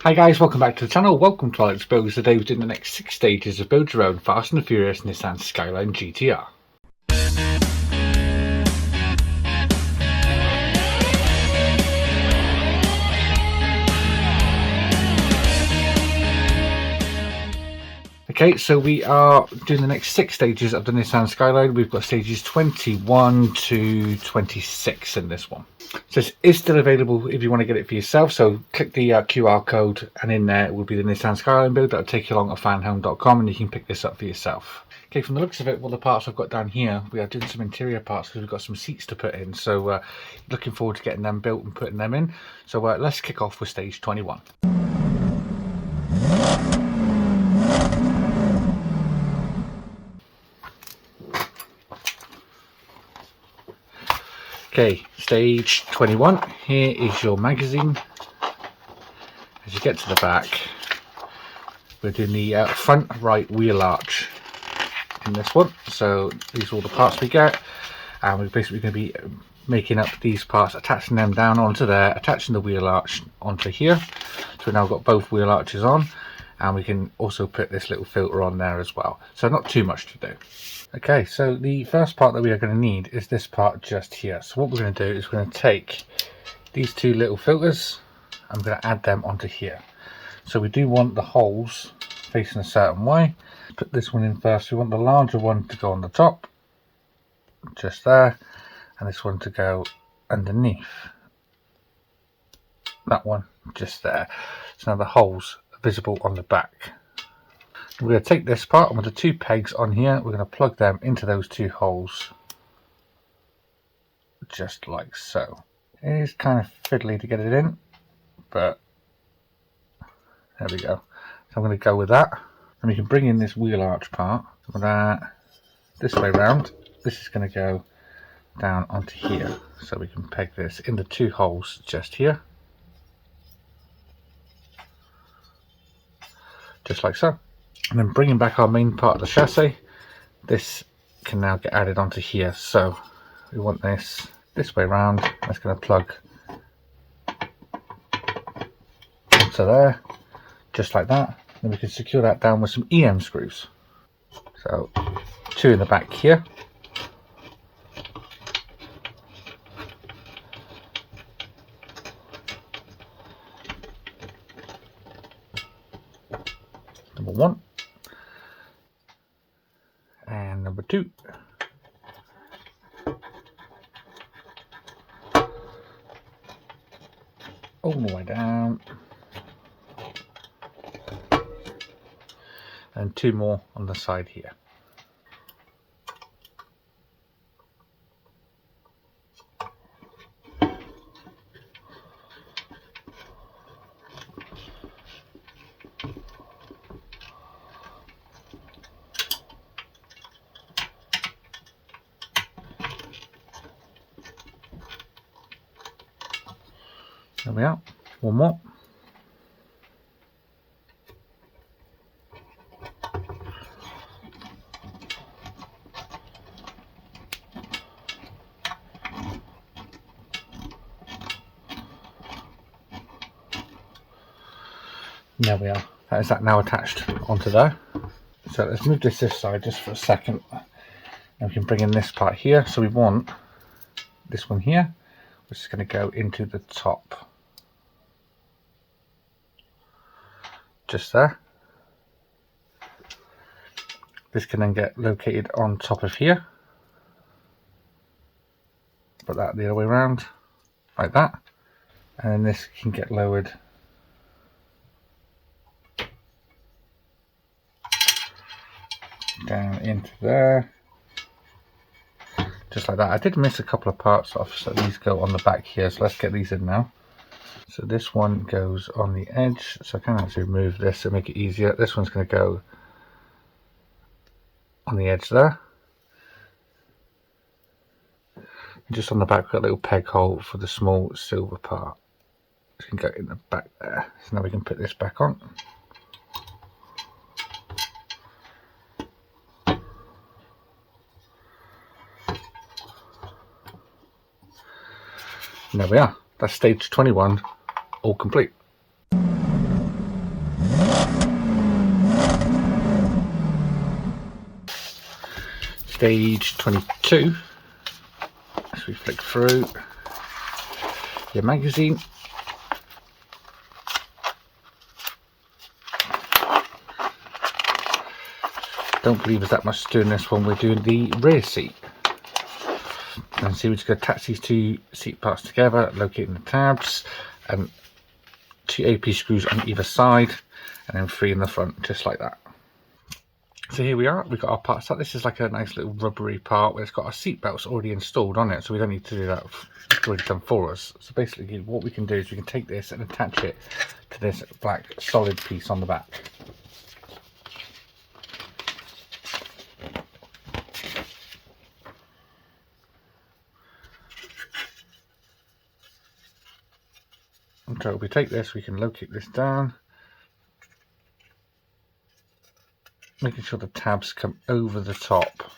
Hi guys, welcome back to the channel. Welcome to Alex Builds. Today we're doing the next 6 stages of Build Your Own Fast and Furious Nissan Skyline GTR. Okay, so we are doing the next 6 stages of the Nissan Skyline. We've got stages 21 to 26 in this one. So it is still available if you want to get it for yourself. So click the QR code and in there will be the Nissan Skyline build. That'll take you along to fanhome.com and you can pick this up for yourself. Okay, from the looks of it, all the parts I've got down here, we are doing some interior parts because we've got some seats to put in. So looking forward to getting them built and putting them in. So let's kick off with stage 21. Okay, stage 21, here is your magazine. As you get to the back, we're doing the front right wheel arch in this one. So these are all the parts we get, and we're basically going to be making up these parts, attaching them down onto there, attaching the wheel arch onto here. So we've now got both wheel arches on, and we can also put this little filter on there as well. So not too much to do. Okay, so the first part that we are going to need is this part just here. So what we're going to do is we're going to take these two little filters, I'm going to add them onto here. So we do want the holes facing a certain way. Put this one in first. We want the larger one to go on the top, just there, and this one to go underneath. That one just there. So now the holes are visible on the back. We're going to take this part and with the two pegs on here, we're going to plug them into those two holes, just like so. It is kind of fiddly to get it in, but there we go. So I'm going to go with that, and we can bring in this wheel arch part. With that, this way round, this is going to go down onto here, so we can peg this in the two holes just here, just like so. And then bringing back our main part of the chassis, this can now get added onto here. So we want this way around. That's going to plug onto there, just like that. Then we can secure that down with some EM screws. So 2 in the back here. Number 1. And number 2. All the way down. And 2 more on the side here. There we are. 1 more. There we are. That is that now attached onto there. So let's move this side just for a second. And we can bring in this part here. So we want this one here, which is going to go into the top. Just there. This can then get located on top of here. Put that the other way around, like that. And then this can get lowered down into there, just like that. I did miss a couple of parts off, so these go on the back here. So let's get these in now. So this one goes on the edge, so I can actually remove this to make it easier. This one's going to go on the edge there. And just on the back, we've got a little peg hole for the small silver part. This can go in the back there. So now we can put this back on. And there we are. That's stage 21, all complete. Stage 22, as we flick through your magazine. Don't believe there's that much doing this when we're doing the rear seat. And see, we're just going to attach these two seat parts together, locating the tabs, and 2 AP screws on either side, and then 3 in the front, just like that. So here we are, we've got our parts up. This is like a nice little rubbery part where it's got our seat belts already installed on it, so we don't need to do that. It's already done for us. So basically what we can do is we can take this and attach it to this black solid piece on the back. So if we take this, we can locate this down, making sure the tabs come over the top.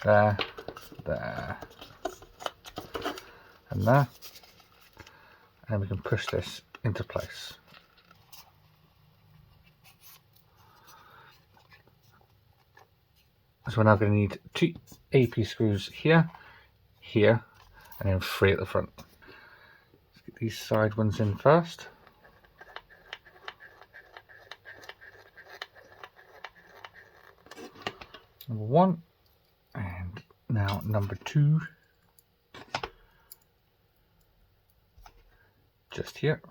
There, there, and there. And we can push this into place. So we're now going to need 2 AP screws here, here, and then 3 at the front. Let's get these side ones in first. Number 1, and now number 2, just here.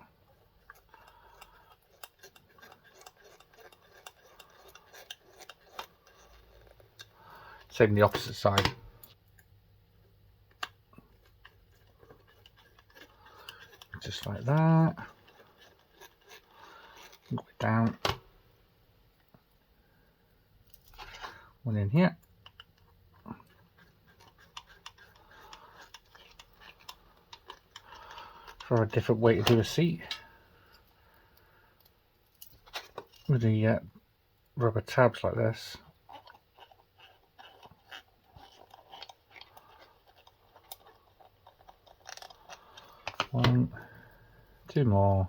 Same the opposite side. Just like that. Go down. One in here. For a different way to do a seat. With the rubber tabs like this. One, 2 more.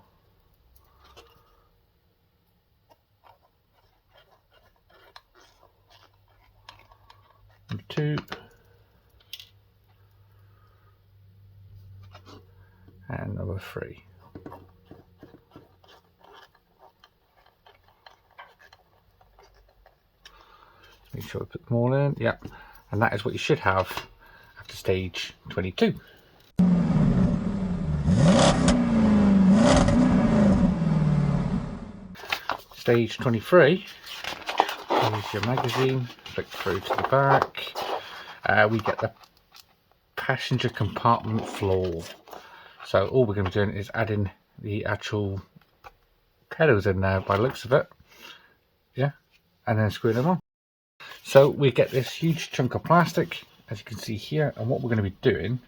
Number 2. And number 3. Make sure we put them all in. Yep. And that is what you should have after stage 22. Stage 23 is your magazine. Flick through to the back. We get the passenger compartment floor. So all we're going to be doing is adding the actual pedals in there by the looks of it. Yeah, and then screwing them on. So we get this huge chunk of plastic, as you can see here, and what we're going to be doing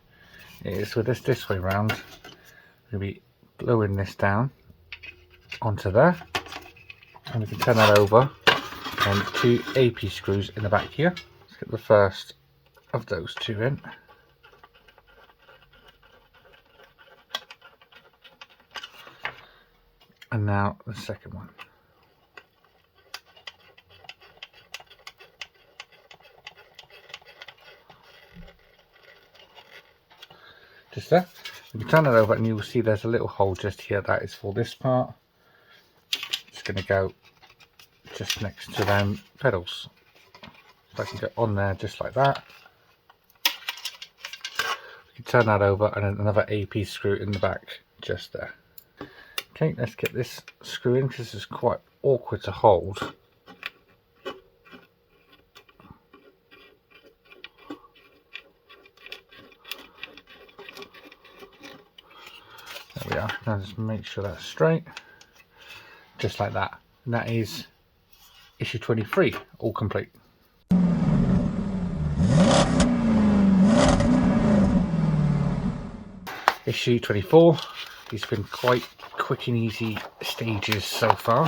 is with this way around, we're going to be gluing this down onto there, and we can turn that over, and 2 AP screws in the back here. Let's get the first of those 2 in. And now the second one. Just there. You can turn it over and you will see there's a little hole just here. That is for this part. It's going to go just next to them pedals. So I can go on there just like that. You can turn that over and then another AP screw in the back just there. Okay, let's get this screw in because this is quite awkward to hold. There we are. Now just make sure that's straight. Just like that. And that is issue 23, all complete. Issue 24. These have been quite quick and easy stages so far.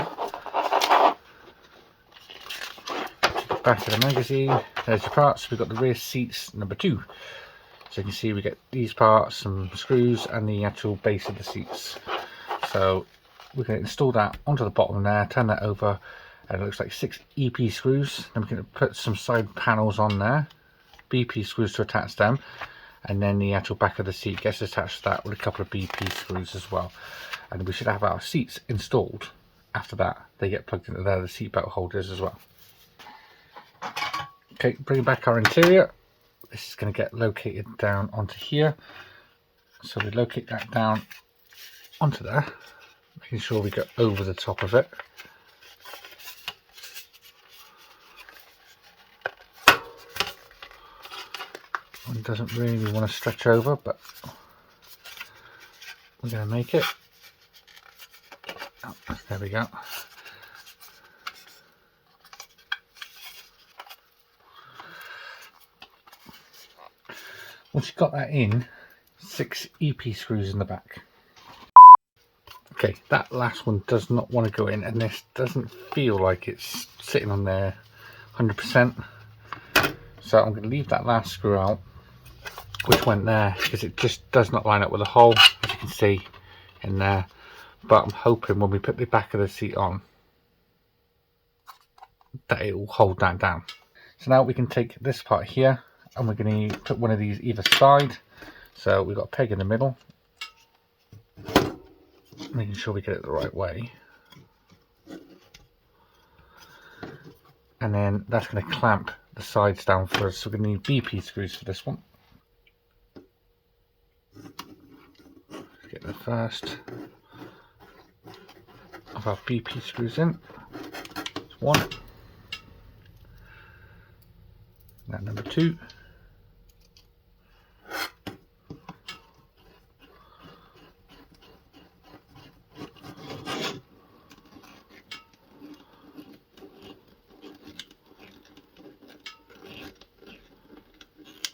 Back of the magazine. There's your parts. We've got the rear seats number 2. So you can see we get these parts, some screws, and the actual base of the seats. So we're going to install that onto the bottom there, turn that over, And it looks like 6 EP screws. Then we can put some side panels on there, BP screws to attach them, and then the actual back of the seat gets attached to that with a couple of BP screws as well. And we should have our seats installed. After that, they get plugged into there, the seat belt holders as well. Okay, bring back our interior. This is going to get located down onto here. So we locate that down onto there, making sure we go over the top of it. One doesn't really want to stretch over, but we're going to make it. Oh, there we go. Once you've got that in, 6 EP screws in the back. Okay, that last one does not want to go in, and this doesn't feel like it's sitting on there 100%. So I'm going to leave that last screw out, which went there, because it just does not line up with the hole, as you can see in there. But I'm hoping when we put the back of the seat on, that it will hold that down. So now we can take this part here, and we're going to put one of these either side. So we've got a peg in the middle, making sure we get it the right way. And then that's going to clamp the sides down for us. So we're going to need BP screws for this one. Let's get the first of our BP screws in. That's one. Now number 2.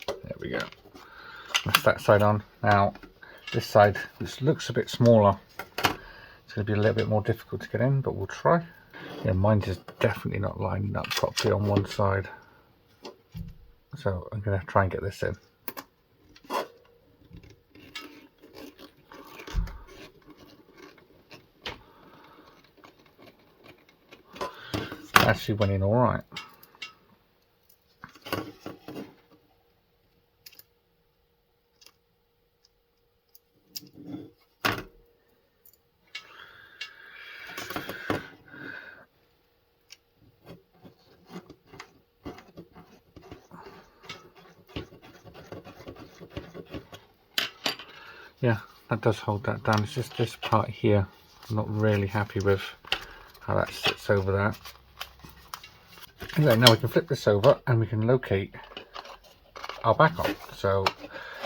There we go. That's that side on. Now this side, which looks a bit smaller, it's going to be a little bit more difficult to get in, but we'll try. Yeah, mine's just definitely not lining up properly on one side. So I'm going to try and get this in. Actually went in all right. Yeah, that does hold that down. It's just this part here I'm not really happy with how that sits over there. Anyway, now we can flip this over and we can locate our back on. So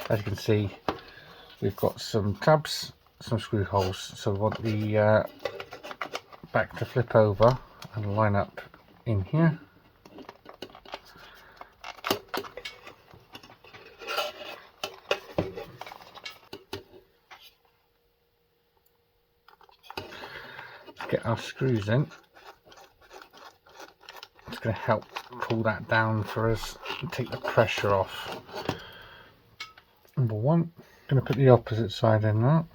as you can see, we've got some tabs, some screw holes. So we want the back to flip over and line up in here. Get our screws in. It's going to help pull that down for us and take the pressure off. Number 1, going to put the opposite side in now.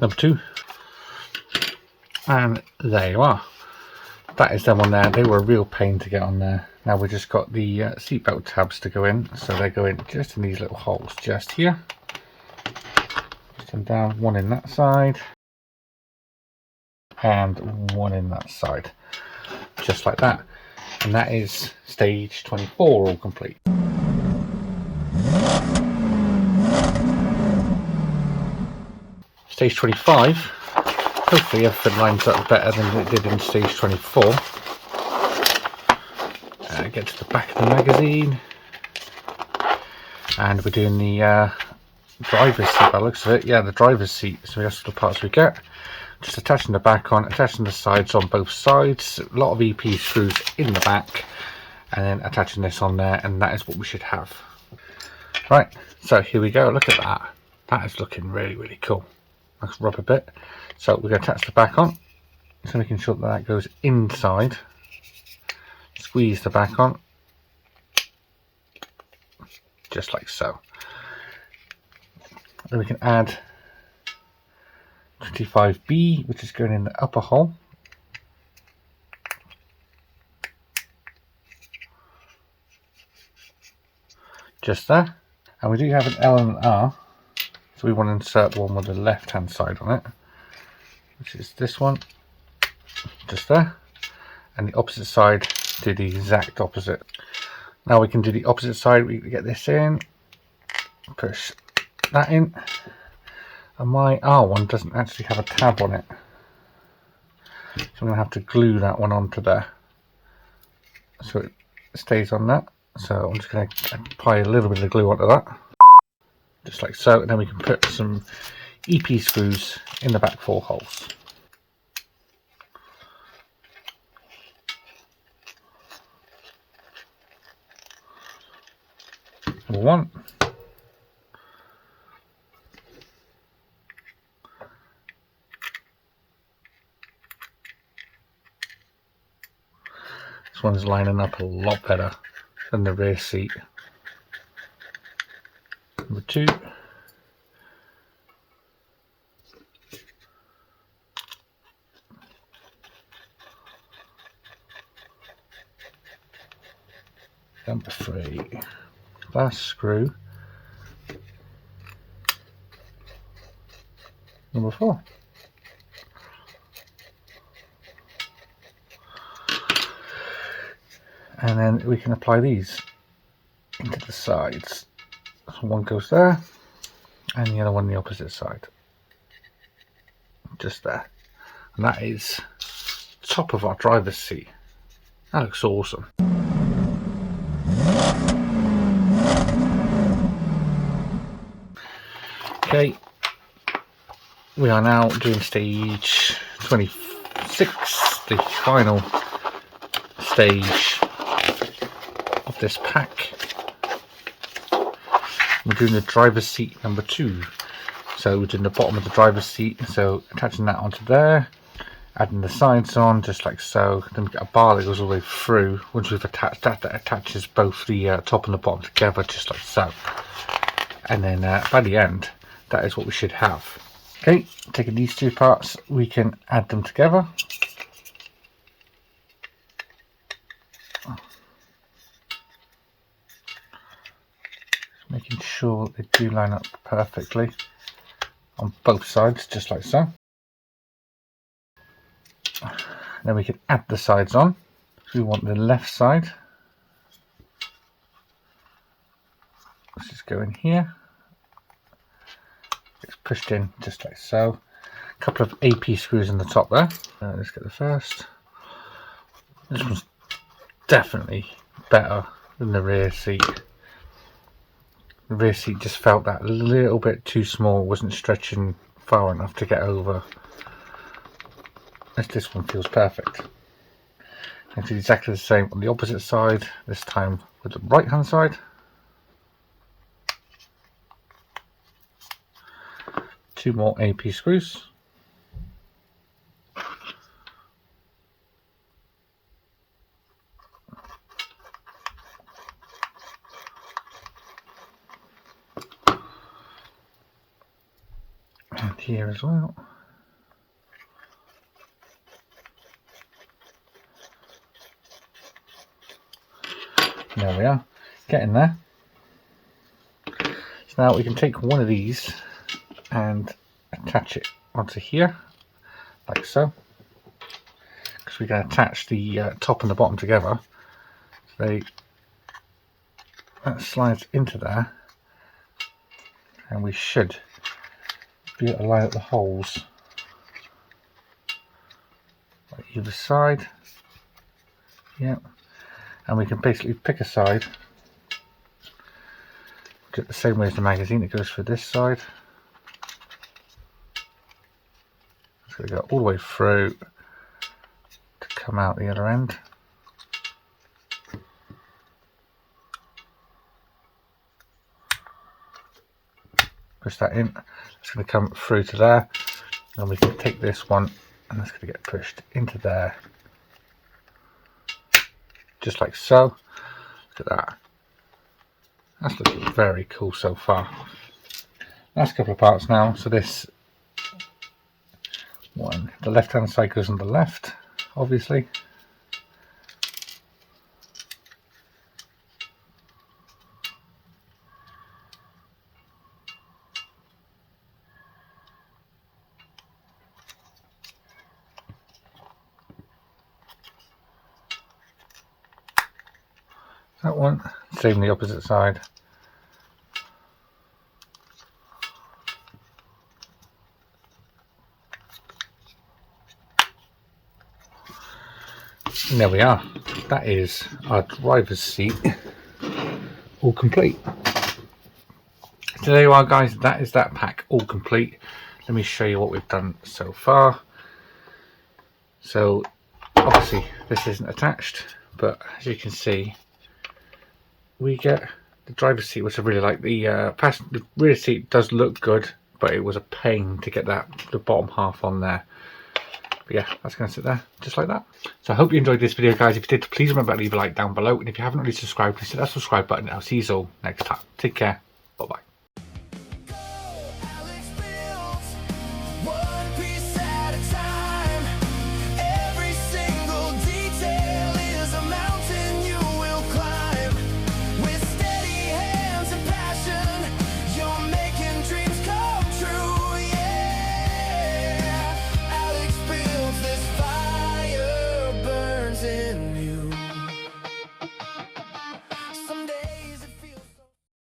Number 2, and there you are. That is them on there. They were a real pain to get on there. Now we've just got the seatbelt tabs to go in, so they go in just in these little holes just here. Just them down, one in that side and one in that side, just like that. And that is stage 24 all complete. Stage 25, hopefully everything lines up better than it did in stage 24. Get to the back of the magazine, and we're doing the driver's seat by the looks of it. Yeah, the driver's seat. So that's the parts we get. Just attaching the back on, attaching the sides on both sides, a lot of EP screws in the back, and then attaching this on there, and that is what we should have. Right, so here we go. Look at that. That is looking really, really cool. Let's rub a bit. So we're going to attach the back on, so making sure that that goes inside. Squeeze the back on, just like so. Then we can add 25B, which is going in the upper hole. Just there. And we do have an L and an R, so we want to insert one with the left hand side on it, which is this one, just there. And the opposite side, do the exact opposite. Now we can do the opposite side. We get this in, push that in, and my R one doesn't actually have a tab on it, so I'm going to have to glue that one onto there so it stays on that. So I'm just going to apply a little bit of glue onto that, just like so, and then we can put some EP screws in the back 4 holes. Number 1. This one's lining up a lot better than the rear seat. Number 2. Number 3. Last screw. Number 4. And then we can apply these into the sides. So one goes there, and the other one the opposite side. Just there. And that is the top of our driver's seat. That looks awesome. Okay, we are now doing stage 26, the final stage of this pack. We're doing the driver's seat number 2. So we're doing the bottom of the driver's seat, so attaching that onto there, adding the sides on just like so. Then we get a bar that goes all the way through. Once we've attached that, that attaches both the top and the bottom together just like so. And then by the end, that is what we should have. Okay, taking these 2 parts, we can add them together. Making sure they do line up perfectly on both sides, just like so. Then we can add the sides on. So we want the left side. Let's just go in here. It's pushed in just like so. A couple of AP screws in the top there. Let's get the first. This one's definitely better than the rear seat. The rear seat just felt that little bit too small, wasn't stretching far enough to get over. This one feels perfect. And do exactly the same on the opposite side, this time with the right hand side. 2 more AP screws. And here as well. There we are, getting there. So now we can take one of these and attach it onto here, like so. Because we can attach the top and the bottom together. So that slides into there, and we should be able to line up the holes on either side. Yeah. And we can basically pick a side, do it the same way as the magazine. It goes for this side, so we go all the way through to come out the other end. Push that in, it's going to come through to there, and we can take this one and that's going to get pushed into there. Just like so. Look at that. That's looking very cool so far. Last couple of parts now. So this one, the left hand side goes on the left, obviously. That one, same the opposite side. And there we are. That is our driver's seat all complete. So there you are, guys. That is that pack all complete. Let me show you what we've done so far. So obviously this isn't attached, but as you can see, we get the driver's seat, which I really like. The rear seat does look good, but it was a pain to get the bottom half on there. But yeah, that's going to sit there just like that. So I hope you enjoyed this video, guys. If you did, please remember to leave a like down below, and if you haven't already subscribed, please hit that subscribe button. I'll see you all next time. Take care. Bye bye.